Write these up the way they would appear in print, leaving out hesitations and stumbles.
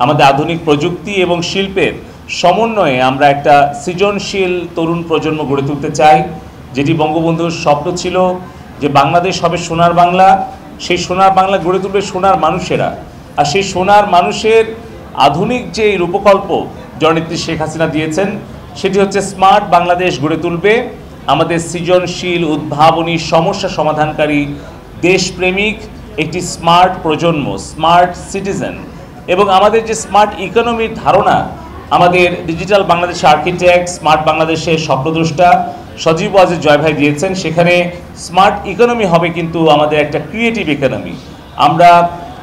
আমাদের আধুনিক প্রযুক্তি এবং শিল্পের সমন্বয়ে আমরা একটা সৃজনশীল তরুণ প্রজন্ম গড়ে তুলতে চাই, যেটি বঙ্গবন্ধুর স্বপ্ন ছিল যে বাংলাদেশ হবে সোনার বাংলা। সেই সোনার বাংলা গড়ে তুলবে সোনার মানুষেরা, আর সেই সোনার মানুষের আধুনিক যে রূপকল্প জননেত্রী শেখ হাসিনা দিয়েছেন সেটি হচ্ছে স্মার্ট বাংলাদেশ গড়ে তুলবে আমাদের সৃজনশীল, উদ্ভাবনী, সমস্যা সমাধানকারী, দেশপ্রেমিক একটি স্মার্ট প্রজন্ম, স্মার্ট সিটিজেন। এবং আমাদের যে স্মার্ট ইকোনমির ধারণা, আমাদের ডিজিটাল বাংলাদেশের আর্কিটেক্ট, স্মার্ট বাংলাদেশের স্বপ্নদ্রষ্টা সজীব ওয়াজেদ জয় ভাই দিয়েছেন, সেখানে স্মার্ট ইকোনমি হবে কিন্তু আমাদের একটা ক্রিয়েটিভ ইকোনমি। আমরা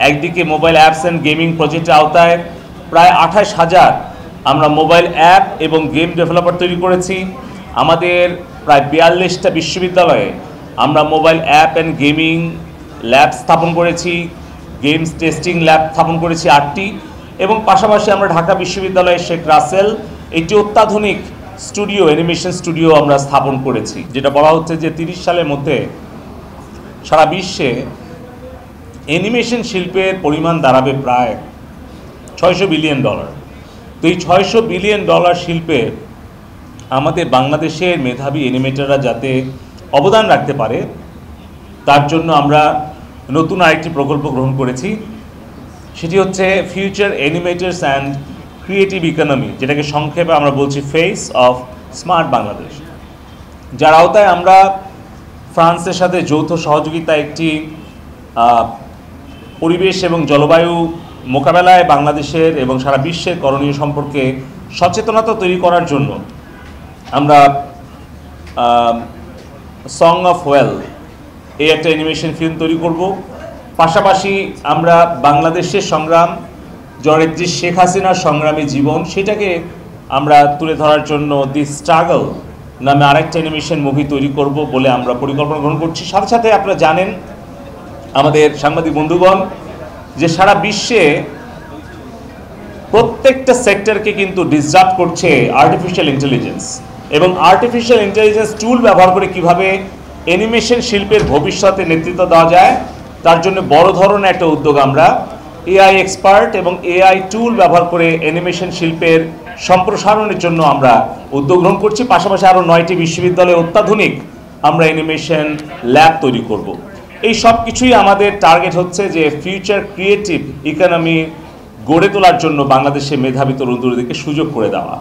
একদিকে মোবাইল অ্যাপস অ্যান্ড গেমিং প্রজেক্টের আওতায় প্রায় 28,000 আমরা মোবাইল অ্যাপ এবং গেম ডেভেলপার তৈরি করেছি। আমাদের প্রায় 42টা বিশ্ববিদ্যালয়ে আমরা mobile app and gaming lab স্থাপন করেছি, গেমস টেস্টিং ল্যাব স্থাপন করেছি 8টি, এবং পাশাপাশি আমরা ঢাকা বিশ্ববিদ্যালয়ের শেখ রাসেল একটি অত্যাধুনিক স্টুডিও, অ্যানিমেশন স্টুডিও আমরা স্থাপন করেছি, যেটা বলা হচ্ছে যে 30 সালের মধ্যে সারা বিশ্বে অ্যানিমেশন শিল্পের পরিমাণ দাঁড়াবে প্রায় $600 বিলিয়ন। তো এই $600 বিলিয়ন শিল্পে আমাদের বাংলাদেশের মেধাবী অ্যানিমেটররা যাতে অবদান রাখতে পারে, তার জন্য আমরা নতুন আরেকটি প্রকল্প গ্রহণ করেছি। সেটি হচ্ছে ফিউচার অ্যানিমেটার্স অ্যান্ড ক্রিয়েটিভ ইকোনমি, যেটাকে সংক্ষেপে আমরা বলছি ফেস অফ স্মার্ট বাংলাদেশ, যার আওতায় আমরা ফ্রান্সের সাথে যৌথ সহযোগিতায় একটি পরিবেশ এবং জলবায়ু মোকাবেলায় বাংলাদেশের এবং সারা বিশ্বের করণীয় সম্পর্কে সচেতনতা তৈরি করার জন্য আমরা সং অফ ওয়েল এই একটা অ্যানিমেশন ফিল্ম তৈরি করব। পাশাপাশি আমরা বাংলাদেশের সংগ্রাম, জননেত্রী শেখ হাসিনার সংগ্রামী জীবন, সেটাকে আমরা তুলে ধরার জন্য দি স্ট্রাগল নামে আরেকটা অ্যানিমেশন মুভি তৈরি করব বলে আমরা পরিকল্পনা গ্রহণ করছি। সাথে সাথে আপনারা জানেন আমাদের সাংবাদিক বন্ধুগণ যে সারা বিশ্বে প্রত্যেকটা সেক্টরকে কিন্তু ডিসরাপ্ট করছে আর্টিফিশিয়াল ইন্টেলিজেন্স, এবং আর্টিফিশিয়াল ইন্টেলিজেন্স টুল ব্যবহার করে কিভাবে অ্যানিমেশন শিল্পের ভবিষ্যতে নেতৃত্ব দেওয়া যায়, তার জন্য বড় ধরনের একটা উদ্যোগ আমরা এআই এক্সপার্ট এবং এআই টুল ব্যবহার করে অ্যানিমেশন শিল্পের সম্প্রসারণের জন্য আমরা উদ্যোগ গ্রহণ করছি। পাশাপাশি আরও 9টি বিশ্ববিদ্যালয়ে অত্যাধুনিক আমরা অ্যানিমেশন ল্যাব তৈরি করব। এই সব কিছুই আমাদের টার্গেট হচ্ছে যে ফিউচার ক্রিয়েটিভ ইকোনমি গড়ে তোলার জন্য বাংলাদেশের মেধাবী তরুণদেরকে সুযোগ করে দেওয়া।